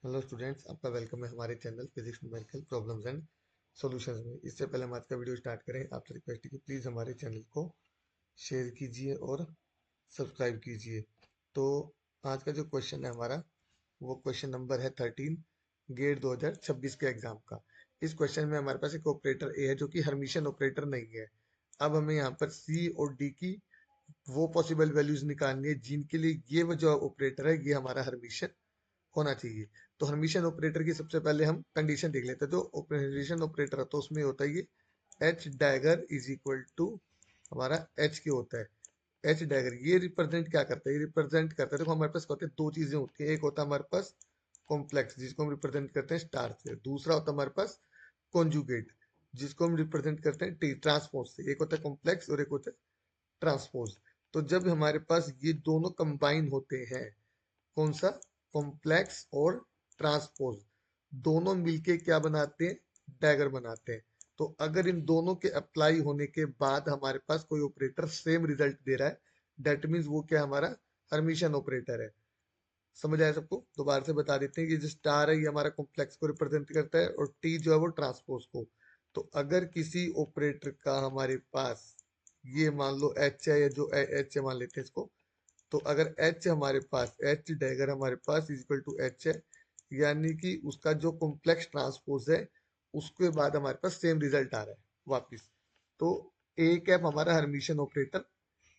Hello students, आपका welcome है हमारे channel physics numerical problems and solutions में। इससे पहले हम आज का वीडियो स्टार्ट करें, आपसे रिक्वेस्ट है कि प्लीज़ हमारे चैनल को शेयर कीजिए और सब्सक्राइब कीजिए। तो आज का जो क्वेश्चन है हमारा, वो क्वेश्चन नंबर है 13 गेट 2026 के एग्जाम का। इस क्वेश्चन में हमारे पास एक ऑपरेटर ए है जो कि हर्मिशियन ऑपरेटर नहीं है। अब हमें यहाँ पर सी और डी की वो पॉसिबल वैल्यूज निकालनी है जिनके लिए ये वो जो ऑपरेटर है ये हमारा हर्मिशियन होना चाहिए। तो हर्मिशियन ऑपरेटर की सबसे पहले हम कंडीशन देख लेते हैं। जो हर्मिशियन ऑपरेटर होता है उसमें होता है ये H dagger is equal to हमारा एच क्यू होता है। एच डैगर ये रिप्रेजेंट क्या करता है? ये रिप्रेजेंट करता है, देखो हमारे पास होते हैं दो चीजें होती है। एक होता है हमारे पास कॉम्प्लेक्स जिसको हम रिप्रेजेंट करते हैं स्टार से, दूसरा होता है हमारे पास कॉन्जुगेट जिसको हम रिप्रेजेंट करते हैं टी ट्रांसपोज से। एक होता है कॉम्प्लेक्स और एक होता है ट्रांसपोज। तो जब हमारे पास ये दोनों कंबाइन होते हैं, कौन सा, कॉम्प्लेक्स और ट्रांसपोज, दोनों मिलके क्या बनाते हैं? डैगर बनाते हैं। तो अगर इन दोनों के अप्लाई होने के बाद हमारे पास कोई ऑपरेटर सेम रिजल्ट दे रहा है, दैट मीन्स वो क्या हमारा हर्मिशियन ऑपरेटर है। समझ आया सबको? दोबारा से बता देते हैं कि जो स्टार है ये हमारा कॉम्प्लेक्स को रिप्रेजेंट करता है और टी जो है वो ट्रांसपोज को। तो अगर किसी ऑपरेटर का हमारे पास ये मान लो एच है, या जो एच है मान लेते हैं इसको। तो अगर एच हमारे पास, एच डैगर हमारे पास इज इक्वल टू एच है, यानी कि उसका जो कॉम्प्लेक्स ट्रांसपोज है उसके बाद हमारे पास सेम रिजल्ट आ रहा है वापिस। तो ए कैप हमारा हर्मिशियन ऑपरेटर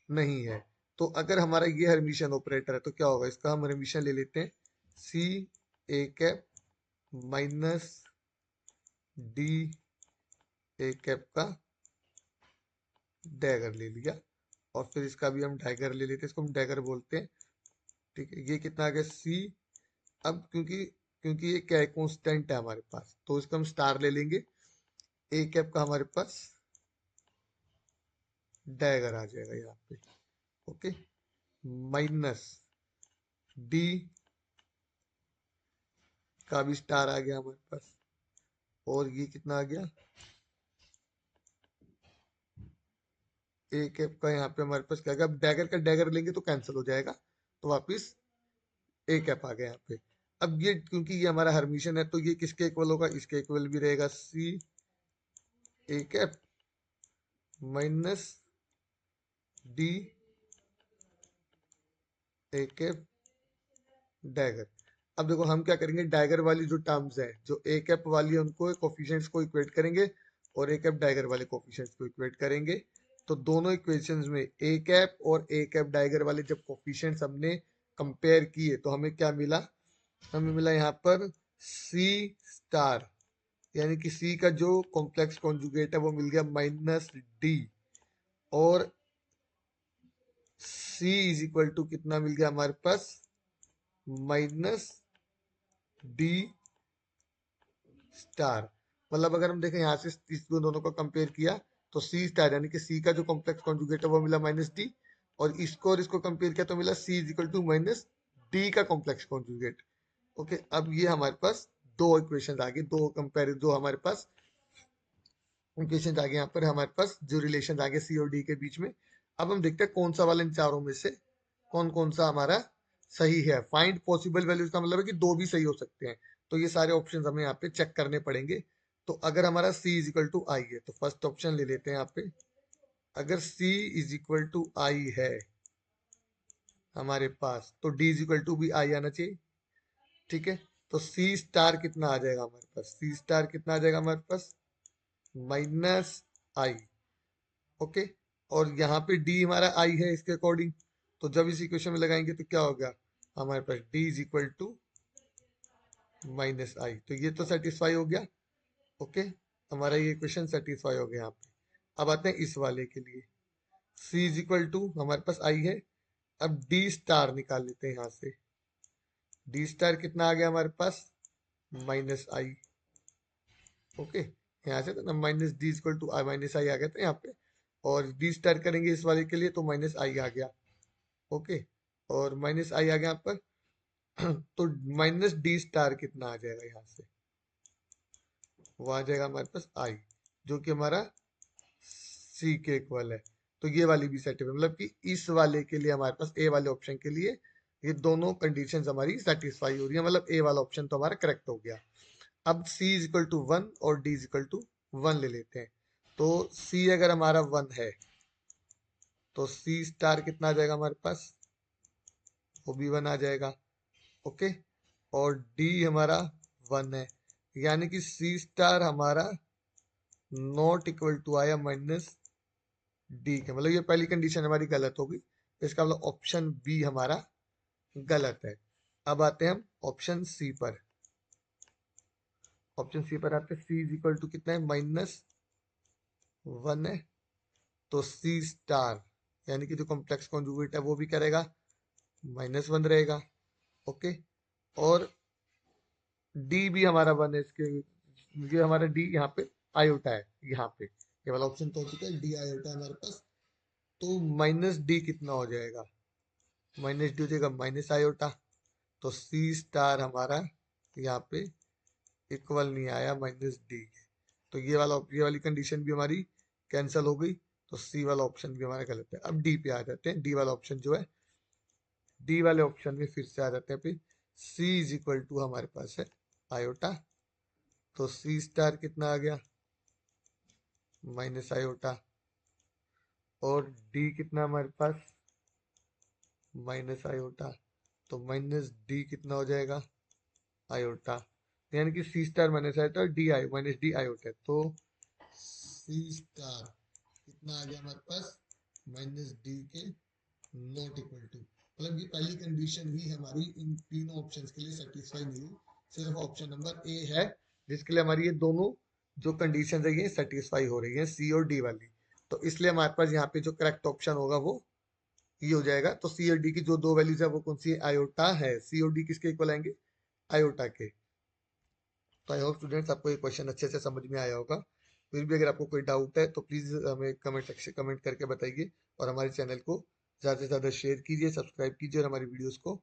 नहीं है। तो अगर हमारा ये हर्मिशियन ऑपरेटर है तो क्या होगा? इसका हम हर्मिशियन ले लेते हैं C A cap minus D A cap का डैगर ले लिया, और फिर इसका भी हम डैगर ले लेते हैं, इसको हम डैगर बोलते हैं। ठीक है, ये कितना आ गया सी। अब क्योंकि क्योंकि ये क्या है, कांस्टेंट है हमारे पास, तो इसका हम स्टार ले लेंगे। ए कैप का हमारे पास डैगर आ जाएगा यहाँ पे। ओके, माइनस डी का भी स्टार आ गया हमारे पास, और ये कितना आ गया, ए कैप का यहाँ पे हमारे पास क्या आ गया। अब डैगर का डैगर लेंगे तो कैंसिल हो जाएगा, तो वापिस ए कैप आ गया यहाँ पे। अब ये क्योंकि ये हमारा हर्मिशियन है तो ये किसके इक्वल होगा? इसके इक्वल भी रहेगा C A cap minus D A cap dagger. अब देखो हम क्या करेंगे, डैगर वाली जो टर्म्स है, जो ए कैप वाली है उनको कोफिशिएंट्स को इक्वेट करेंगे, और ए कैप डैगर वाले कोफिशिएंट्स को इक्वेट करेंगे। तो दोनों इक्वेशंस में ए कैप और ए कैप डैगर वाले जब कोफिशिएंट्स हमने कंपेयर किए तो हमें क्या मिला? हमें मिला यहाँ पर सी स्टार, यानी कि सी का जो कॉम्प्लेक्स कॉन्जुगेट है वो मिल गया माइनस डी, और सी इज इक्वल टू कितना मिल गया हमारे पास? Minus D star. मतलब अगर हम देखें यहाँ से इस दोनों को कंपेयर किया तो सी स्टार यानी कि सी का जो कॉम्प्लेक्स कॉन्जुगेट है वो मिला माइनस डी, और इसको कंपेयर किया तो मिला C is equal to minus D का कॉम्प्लेक्स कॉन्जुगेट। ओके, अब ये हमारे पास दो इक्वेशन आ गए, दो कंपेयर, जो हमारे पास इक्वेशन आ गए यहाँ पर, हमारे पास जो रिलेशन आ गए सी और डी के बीच में। अब हम देखते हैं कौन सा वाला इन चारों में से कौन कौन सा हमारा सही है। फाइंड पॉसिबल वैल्यूज का मतलब है कि दो भी सही हो सकते हैं, तो ये सारे ऑप्शन हमें यहाँ पे चेक करने पड़ेंगे। तो अगर हमारा c इज इक्वल टू आई है तो फर्स्ट ऑप्शन ले लेते हैं यहाँ पे। अगर c इज इक्वल टू आई है हमारे पास, तो d इज इक्वल टू भी आई आना चाहिए। ठीक है, तो c स्टार कितना आ जाएगा हमारे पास? c स्टार कितना आ जाएगा हमारे पास? माइनस आई। ओके, और यहाँ पे d हमारा i है इसके अकॉर्डिंग, तो जब इस इक्वेशन में लगाएंगे तो क्या होगा हमारे पास? d is equal to minus I, तो ये तो सेटिस्फाई हो गया। ओके, हमारा ये इक्वेशन सेटिस्फाई हो गया यहाँ पे। अब आते हैं इस वाले के लिए, c इज इक्वल टू हमारे पास i है। अब d स्टार निकाल लेते हैं यहाँ से। d स्टार कितना आ गया हमारे पास? माइनस आई। ओके, यहाँ से तो ना minus D equal to I minus I आ गया था यहाँ पे, और डी स्टार करेंगे इस वाले के लिए तो माइनस आई आ गया। ओके, और माइनस आई आ गया यहाँ पर तो माइनस डी स्टार कितना आ जाएगा यहाँ से? वो आ जाएगा हमारे पास आई, जो कि हमारा सी के इक्वल है। तो ये वाली भी सेट है, मतलब कि इस वाले के लिए हमारे पास, ए वाले ऑप्शन के लिए ये दोनों कंडीशंस हमारी सेटिस्फाई हो रही है, मतलब ए वाला ऑप्शन तो हमारा करेक्ट हो गया। अब c इज इक्वल टू 1 और d इज इक्वल टू 1 ले लेते हैं। तो c अगर हमारा 1 है तो c स्टार कितना आ जाएगा हमारे पास, वो भी 1 आ जाएगा। ओके, और d हमारा 1 है, यानी कि c स्टार हमारा नॉट इक्वल टू आया माइनस डी के, मतलब ये पहली कंडीशन हमारी गलत होगी, इसका मतलब ऑप्शन बी हमारा गलत है। अब आते हैं हम ऑप्शन सी पर। ऑप्शन सी पर आते हैं, सी इज इक्वल टू कितना है, -1 है, तो सी स्टार यानी कि जो कॉम्प्लेक्स कॉन्जुगेट है वो भी करेगा -1 रहेगा। ओके, और डी भी हमारा 1 है, इसके ये हमारा डी यहाँ पे आयोटा है, यहाँ पे ये वाला ऑप्शन तो हो चुका है, डी आयोटा है हमारे पास। तो माइनस डी कितना हो जाएगा, माइनस डी हो जाएगा माइनस आयोटा, तो सी स्टार हमारा यहाँ पे इक्वल नहीं आया माइनस डी के, तो ये वाली कंडीशन भी हमारी कैंसिल हो गई, तो सी वाला ऑप्शन भी हमारा गलत है। अब डी पे आ जाते हैं, डी वाला ऑप्शन जो है, डी वाले ऑप्शन में फिर से आ जाते हैं, फिर सी इज इक्वल टू हमारे पास है आयोटा, तो सी स्टार कितना आ गया माइनस आयोटा, और डी कितना हमारे पास माइनस आयोटा, तो माइनस डी कितना हो जाएगा आयोटा, यानी कि सी स्टार माइनस आयोटा और D I minus D iota, तो सी स्टार कितना आ गया हमारे पास माइनस डी के नॉट इक्वल टू, मतलब ये पहली कंडीशन ही हमारी इन तीनों ऑप्शंस के लिए सेटिस्फाई नहीं हुई, सिर्फ ऑप्शन नंबर ए है जिसके लिए हमारी ये दोनों जो कंडीशन है ये सेटिस्फाई हो रही है, सी और डी वाली। तो इसलिए हमारे पास यहाँ पे जो करेक्ट ऑप्शन होगा वो ये हो जाएगा। तो सी और डी की जो दो वैल्यूज है वो कौन सी है, आयोटा है, सी और डी किसके इक्वल आएंगे, आयोटा के। तो आई होप स्टूडेंट्स आपको ये क्वेश्चन अच्छे से समझ में आया होगा। फिर भी अगर आपको कोई डाउट है तो प्लीज़ हमें कमेंट सेक्शन कमेंट करके बताइए, और हमारे चैनल को ज़्यादा से ज़्यादा शेयर कीजिए, सब्सक्राइब कीजिए और हमारी वीडियोस को